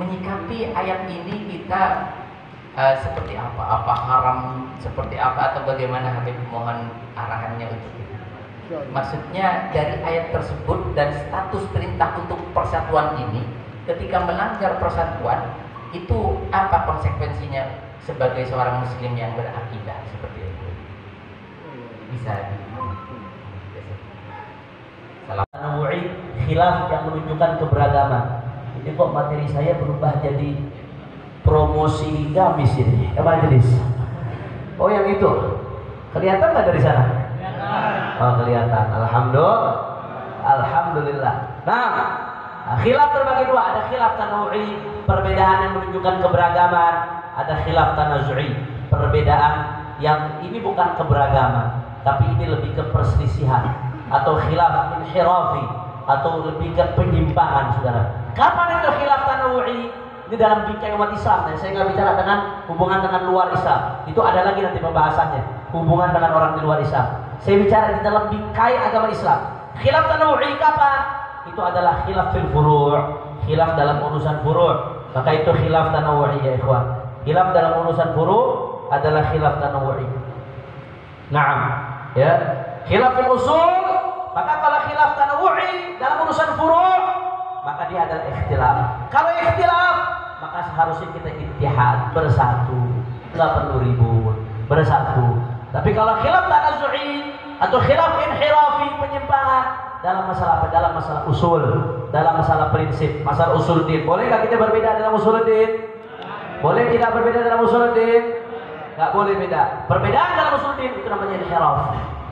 menyikapi ayat ini kita seperti apa? Apa haram, seperti apa, atau bagaimana? Habib mohon arahannya untuk kita. Maksudnya dari ayat tersebut dan status perintah untuk persatuan ini, ketika melanggar persatuan itu apa konsekuensinya sebagai seorang muslim yang berakidah seperti itu? Bisa Nawawi khilaf yang menunjukkan keberagaman. Ini kok materi saya berubah jadi promosi gamis ini, majelis. Oh yang itu kelihatan nggak dari sana? Oh kelihatan. Alhamdulillah. Nah, khilaf terbagi dua. Ada khilaf tanawu'i, perbedaan yang menunjukkan keberagaman. Ada khilaf tanazu'i, perbedaan yang ini bukan keberagaman, tapi ini lebih ke perselisihan. Atau khilaf inhirafi, atau lebih ke penyimpangan, saudara. Kapan itu khilaf tanawu'i? Ini dalam bingkai umat Islam. Saya nggak bicara dengan hubungan dengan luar Islam. Itu ada lagi nanti pembahasannya. Hubungan dengan orang di luar Islam. Saya bicara di dalam bingkai agama Islam. Khilaf tanawu'i kapan? Itu adalah khilaf fil furu', khilaf dalam urusan furu'. Maka itu khilaf tanawu'i ya ikhwan. Khilaf dalam urusan furu' adalah khilaf tanawu'i. Naam, ya. Khilaf fil usul, maka kalau khilaf tanawu'i dalam urusan furu', maka dia adalah ikhtilaf. Kalau ikhtilaf, maka seharusnya kita ittihad, bersatu, nggak perlu ribut, bersatu. Tapi kalau khilaf tanazu'i atau khilaf inhirafi, penyimpangan dalam masalah apa? Dalam masalah usul, dalam masalah prinsip, masalah usul din. Boleh nggak kita berbeda dalam usul din? Boleh tidak berbeda dalam usul din? Nggak boleh beda. Perbedaan dalam usul din itu namanya inhiraf,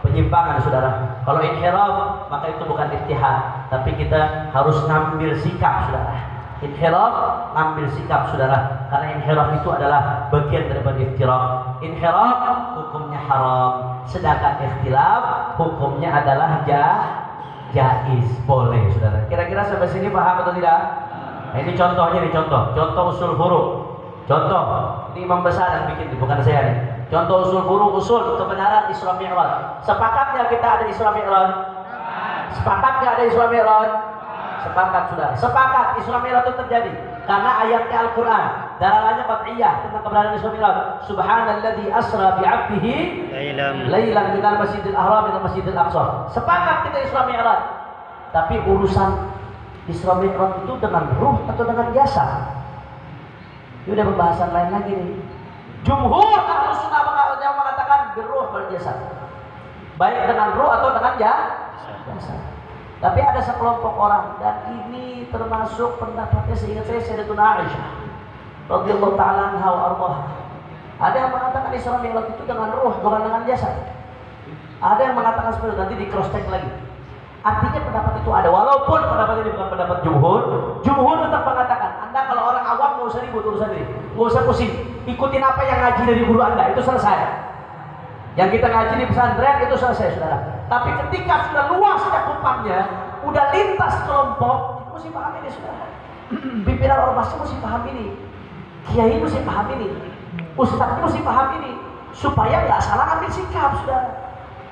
penyimpangan, saudara. Kalau inhiraf, maka itu bukan ittihad, tapi kita harus ngambil sikap, saudara. Inhiraf, ngambil sikap, saudara. Karena inhiraf itu adalah bagian daripada iftiraq. Inhiraf hukumnya haram, sedangkan ikhtilaf hukumnya adalah jaiz, boleh, saudara. Kira-kira sampai sini paham atau tidak? Nah, ini contohnya nih, contoh usul furu'. Contoh, ini imam besar yang bikin, bukan saya nih. Contoh usul furu', usul kebenaran Isra Mi'raj. Sepakat nggak kita ada Isra Mi'raj? Sepakat nggak ada Isra Mi'raj? Sepakat, saudara. Sepakat Isra Mi'raj itu terjadi karena ayatnya Al-Quran, dalalannya qat'iyah tentang kebenaran Isra Mi'raj. Subhanalladzi asra bi'abdihi lailan minal masjidil haram ila masjidil aqsa. Sepakat kita Isra Mi'raj. Tapi urusan Isra Mi'raj itu dengan ruh atau dengan jasad? Ini udah pembahasan lain lagi nih. Jumhur Ahlus Sunnah yang mengatakan beruh berjasad, baik dengan ruh atau dengan jasad. Tapi ada sekelompok orang, dan ini termasuk pendapatnya seingat saya Sayyidatuna Aisyah radhiyallahu ta'ala anha wa ardhaha. Ada yang mengatakan Isra Mi'raj itu dengan ruh, bukan dengan jasad. Ada yang mengatakan seperti itu, nanti di cross check lagi. Artinya pendapat itu ada, walaupun pendapat ini bukan pendapat jumhur. Jumhur tetap mengatakan, Anda kalau orang awam nggak usah ribut urusan ini, nggak usah pusing, ikutin apa yang ngaji dari guru Anda, itu selesai. Yang kita ngaji di pesantren itu selesai, saudara. Tapi ketika sudah luas cakupannya, udah lintas kelompok, mesti paham ini, saudara. Pimpinan ormasnya mesti paham ini, kiai mesti paham ini, ustadz mesti paham ini, supaya nggak salah ambil sikap, saudara.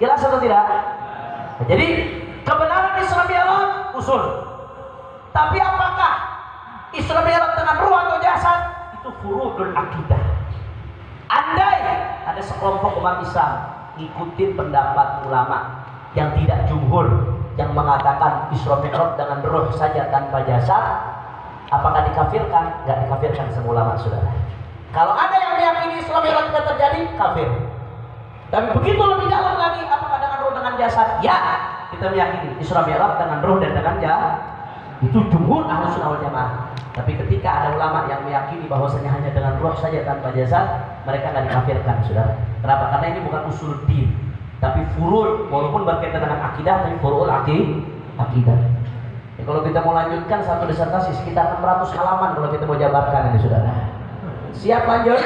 Jelas atau tidak? Nah, jadi kebenaran Isra Mi'raj usul. Tapi apakah Isra Mi'raj dengan ruh atau jasad? Itu furu'ul akidah. Andai ada sekelompok umat Islam ngikutin pendapat ulama yang tidak jumhur, yang mengatakan Isra Mi'raj dengan ruh saja tanpa jasad, apakah dikafirkan? Nggak dikafirkan semua ulama, saudara. Kalau ada yang meyakini Isra Mi'raj tidak terjadi, kafir. Tapi begitu lebih dalam lagi, apakah dengan ruh dengan jasad? Ya, kita meyakini Isra Mi'raj dengan ruh dan dengan jasad. Itu jumhur Ahlus Sunnah wal Jamaah. Tapi ketika ada ulama yang meyakini bahwasanya hanya dengan ruh saja tanpa jasad, mereka nggak dikafirkan, saudara. Kenapa? Karena ini bukan usul din, tapi furu', walaupun berkaitan dengan akidah, tapi furu'ul akidah. Ya, kalau kita mau lanjutkan satu disertasi sekitar 600 halaman kalau kita mau jabarkan ini, saudara. Siap lanjut?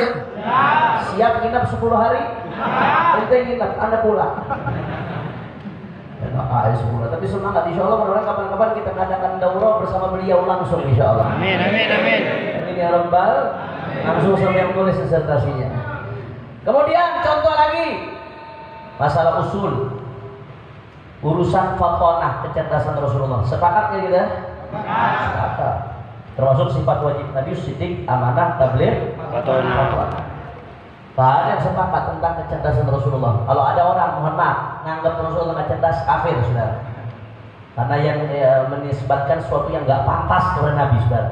Siap nginep 10 hari? Ente nginep, Anda pulang. Tapi semangat, insya Allah mudah-mudahan kapan-kapan kita mengadakan daurah bersama beliau langsung, insya Allah. Amin, amin, amin. Amin ya Rabbal, langsung sampai yang tulis disertasinya. Kemudian contoh lagi, masalah usul, urusan fatonah, kecerdasan Rasulullah. Sepakat ya kita? Sepakat. Termasuk sifat wajib Nabi siddiq, amanah, tabligh, fatwa. Tak ada yang sepakat tentang kecerdasan Rasulullah. Kalau ada orang, mohon maaf, nganggap Rasulullah nggak cerdas, kafir, saudara. Karena yang menisbatkan sesuatu yang nggak pantas kepada Nabi, saudara.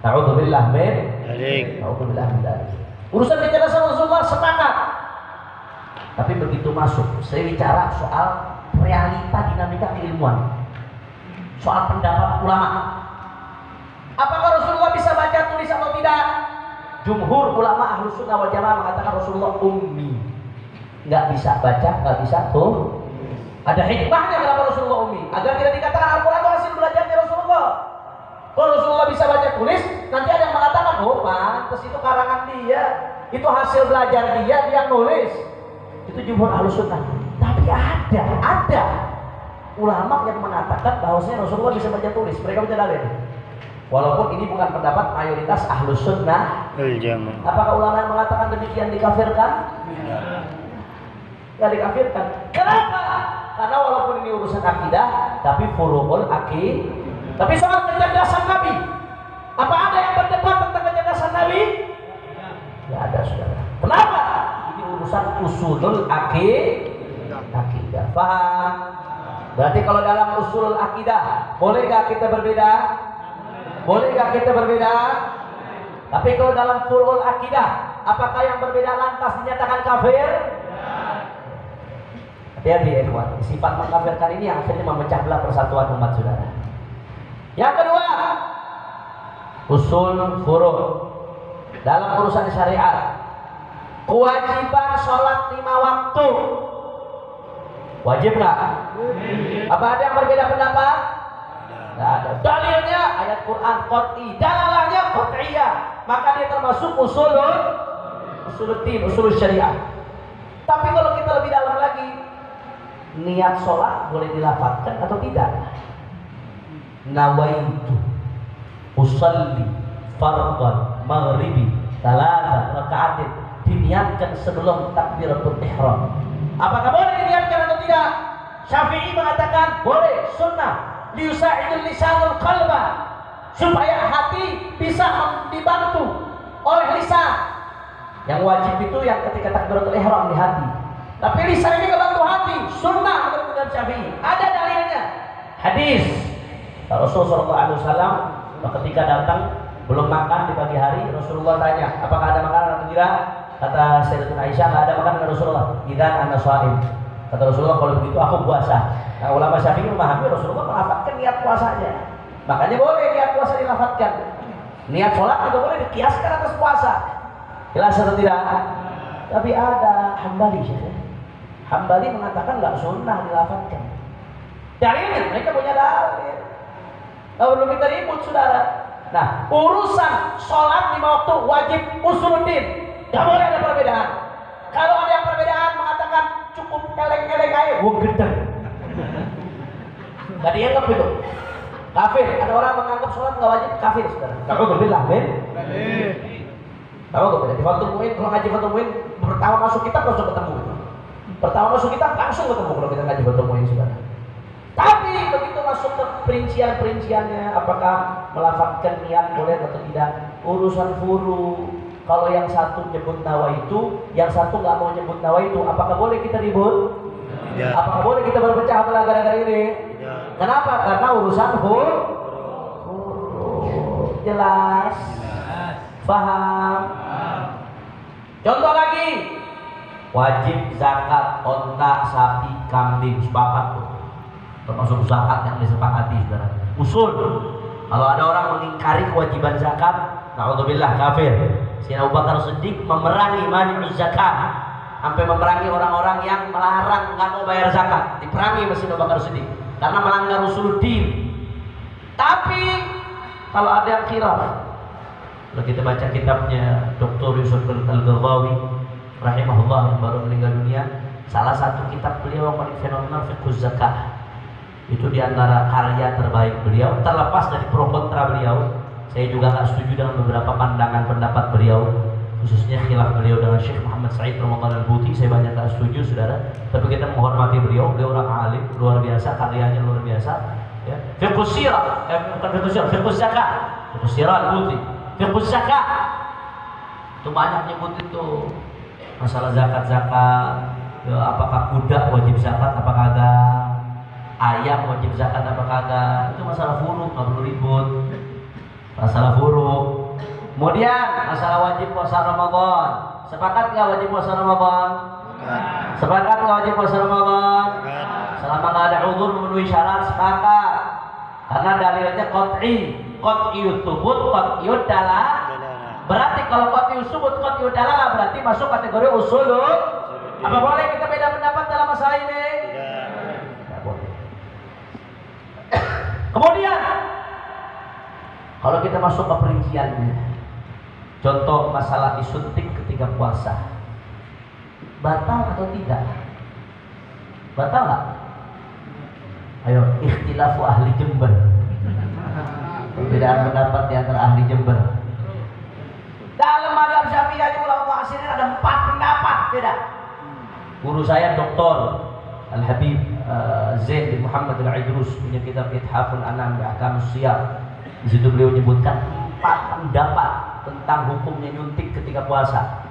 Ta'udzubillah min dzalik. Urusan kecerdasan Rasulullah sepakat. Tapi begitu masuk, saya bicara soal realita dinamika keilmuan, soal pendapat ulama. Apakah Rasulullah bisa baca tulis atau tidak? Jumhur ulama Ahlus Sunnah wal Jamaah mengatakan Rasulullah ummi, nggak bisa baca, nggak bisa tuh. Ada hikmahnya kenapa Rasulullah ummi, agar tidak dikatakan Al-Quran itu hasil belajarnya Rasulullah. Kalau Rasulullah bisa baca tulis, nanti ada yang mengatakan, oh pantas itu karangan dia, itu hasil belajar dia nulis. Itu jumhur Ahlus Sunnah. Tapi ada ulama yang mengatakan bahwasanya Rasulullah bisa baca tulis. Mereka punya dalil. Walaupun ini bukan pendapat mayoritas Ahlus Sunnah. Apakah ulama yang mengatakan demikian dikafirkan? Ya dikafirkan. Kenapa? Karena walaupun ini urusan akidah, tapi furu'ul akidah. Tapi soal kecerdasan Nabi, apa ada yang berdebat tentang kecerdasan Nabi? Ya ada, saudara. Kenapa? Ini urusan usulul akidah. Paham? Berarti kalau dalam usulul akidah, boleh gak kita berbeda? Boleh gak kita berbeda? Tapi kalau dalam furu'ul akidah, apakah yang berbeda lantas dinyatakan kafir? Hati-hati ya ikhwan. Sifat mengkafirkan ini yang akhirnya memecah belah persatuan umat, saudara. Yang kedua, usul furu' dalam urusan syariat. Kewajiban sholat 5 waktu. Wajib nggak? Apa ada yang berbeda pendapat? Nggak ada. Dalilnya ayat Quran qat'i, dalalahnya qat'iyah. Maka dia termasuk usul syariah. Tapi kalau kita lebih dalam lagi, niat sholat boleh dilafadzkan atau tidak? Nawaitu usalli fardhan maghribi 3 raka'atin, diniatkan sebelum takbiratul ihram. Apakah boleh diniatkan atau tidak? Syafi'i mengatakan boleh, sunnah. Liyusa'idul lisanul qalba, supaya hati bisa dibantu oleh lisan. Yang wajib itu yang ketika takbiratul ihram di hati. Tapi lisan ini kebantu hati, sunnah menurut Imam Syafi'i. Ada dalilnya. Hadis Rasulullah SAW ketika datang belum makan di pagi hari, Rasulullah tanya, apakah ada makanan atau tidak? Kata Sayyidatuna Aisyah, nggak ada makanan Rasulullah. Idzan ana shaim. Kata Rasulullah, kalau begitu aku puasa. Nah, ulama Syafi'i memahami Rasulullah melafatkan niat puasanya. Makanya boleh niat puasa dilafatkan. Niat sholat juga boleh dikiaskan atas puasa. Jelas atau tidak? Tapi ada Hambali, Hambali mengatakan nggak sunnah dilafatkan. Dalilnya mereka punya dalil. Nah, belum kita ribut, saudara. Nah, urusan sholat 5 waktu wajib usuluddin, nggak boleh ada perbedaan. Kalau ada yang perbedaan mengatakan cukup eleng-eleng aja, wong gedeng. Gak dianggap itu kafir. Ada orang menganggap sholat nggak wajib, kafir, saudara. Kalau berbilang, ben. Tahu nggak beda? Di Fathul Mu'in, kalau ngaji Fathul Mu'in, pertama masuk kitab langsung ketemu. Pertama masuk kitab langsung ketemu kalau kita ngaji Fathul Mu'in, saudara. Tapi begitu masuk ke perincian-perinciannya, apakah melafadzkan niat boleh atau tidak, urusan furu. Kalau yang satu nyebut nawaitu, yang satu nggak mau nyebut nawaitu, apakah boleh kita ribut? Tidak. Apakah boleh kita berpecah belah gara-gara ini? Tidak. Kenapa? Karena urusan furu. Jelas? Paham? Contoh lagi, wajib zakat onta, sapi, kambing, sepakat tuh. Termasuk zakat yang disepakati, saudara. Usul. Kalau ada orang mengingkari kewajiban zakat, na'udzubillah, kafir. Sayyidina Abu Bakar Siddiq memerangi mani'uz zakat, sampai memerangi orang-orang yang melarang nggak mau bayar zakat. Diperangi Sayyidina Abu Bakar Siddiq karena melanggar usuluddin. Tapi kalau ada yang khilaf, kalau kita baca kitabnya Dr. Yusuf Al-Qaradawi rahimahullah yang baru meninggal dunia, salah satu kitab beliau yang paling fenomenal Fiqhuz Zakah. Itu diantara karya terbaik beliau, terlepas dari pro kontra beliau. Saya juga nggak setuju dengan beberapa pandangan pendapat beliau, khususnya khilaf beliau dengan Syekh Muhammad Said Ramadan Al-Buti. Saya banyak nggak setuju, saudara. Tapi kita menghormati beliau, beliau orang alim, luar biasa, karyanya luar biasa. Ya. Fiqhus sirah, bukan fiqhus sirah, fiqhus zakah. fiqh sirat putih, fiqh zakat. Itu banyak nyebut itu masalah zakat, ya, apakah kuda wajib zakat apa kagak, ayam wajib zakat apa kagak, itu masalah furu, nggak perlu ribut. Masalah furu. Kemudian masalah wajib puasa Ramadan. Sepakat nggak wajib puasa Ramadan? Sepakat nggak wajib puasa Ramadan? Selama nggak ada uzur memenuhi syarat, sepakat. Karena dalilnya qat'i, qat'iyut thubut, qat'iyut dalalah. Berarti kalau qat'iyut thubut, qat'iyut dalalah berarti masuk kategori usulul. Apa boleh kita beda pendapat dalam masalah ini? Tidak boleh. Kemudian kalau kita masuk ke perinciannya, contoh masalah disuntik ketika puasa, batal atau tidak? Batal nggak? Ayo, ikhtilafu ahli Jember. Perbedaan pendapat di antara ahli Jember. Dalam mazhab Syafi'i ulama mu'asirin ada 4 pendapat beda. Guru saya Dr. Al-Habib Zain bin Muhammad Al-Idrus punya kitab Ithaful Anam bi Ahkamus Shiyam. Di situ beliau menyebutkan 4 pendapat tentang hukumnya nyuntik ketika puasa.